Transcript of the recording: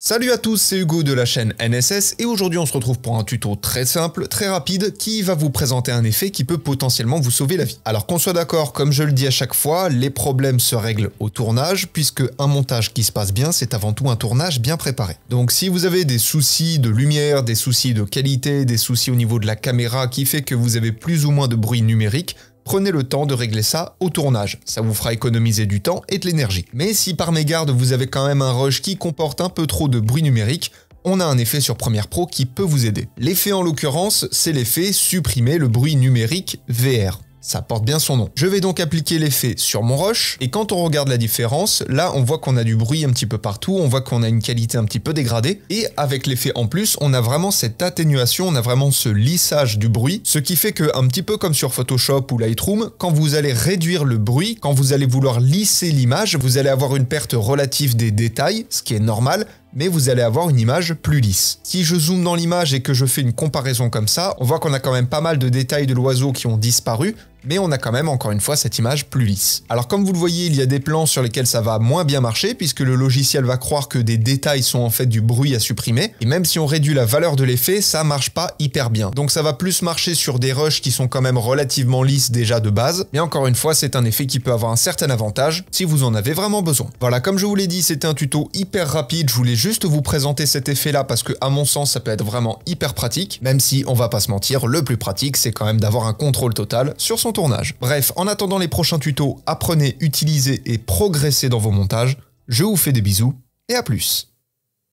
Salut à tous, c'est Hugo de la chaîne NSS et aujourd'hui on se retrouve pour un tuto très simple, très rapide qui va vous présenter un effet qui peut potentiellement vous sauver la vie. Alors qu'on soit d'accord, comme je le dis à chaque fois, les problèmes se règlent au tournage puisque un montage qui se passe bien, c'est avant tout un tournage bien préparé. Donc si vous avez des soucis de lumière, des soucis de qualité, des soucis au niveau de la caméra qui fait que vous avez plus ou moins de bruit numérique, prenez le temps de régler ça au tournage, ça vous fera économiser du temps et de l'énergie. Mais si par mégarde vous avez quand même un rush qui comporte un peu trop de bruit numérique, on a un effet sur Premiere Pro qui peut vous aider. L'effet en l'occurrence, c'est l'effet supprimer le bruit numérique VR. Ça porte bien son nom. Je vais donc appliquer l'effet sur mon rush, et quand on regarde la différence, là on voit qu'on a du bruit un petit peu partout, on voit qu'on a une qualité un petit peu dégradée, et avec l'effet en plus, on a vraiment cette atténuation, on a vraiment ce lissage du bruit, ce qui fait que, un petit peu comme sur Photoshop ou Lightroom, quand vous allez réduire le bruit, quand vous allez vouloir lisser l'image, vous allez avoir une perte relative des détails, ce qui est normal, mais vous allez avoir une image plus lisse. Si je zoome dans l'image et que je fais une comparaison comme ça, on voit qu'on a quand même pas mal de détails de l'oiseau qui ont disparu, mais on a quand même encore une fois cette image plus lisse. Alors comme vous le voyez, il y a des plans sur lesquels ça va moins bien marcher puisque le logiciel va croire que des détails sont en fait du bruit à supprimer, et même si on réduit la valeur de l'effet, ça marche pas hyper bien. Donc ça va plus marcher sur des rushs qui sont quand même relativement lisses déjà de base, mais encore une fois, c'est un effet qui peut avoir un certain avantage si vous en avez vraiment besoin. Voilà, comme je vous l'ai dit, c'était un tuto hyper rapide, je voulais juste vous présenter cet effet là parce que à mon sens ça peut être vraiment hyper pratique, même si on va pas se mentir, le plus pratique c'est quand même d'avoir un contrôle total sur son tournage. Bref, en attendant les prochains tutos, apprenez, utilisez et progressez dans vos montages. Je vous fais des bisous et à plus.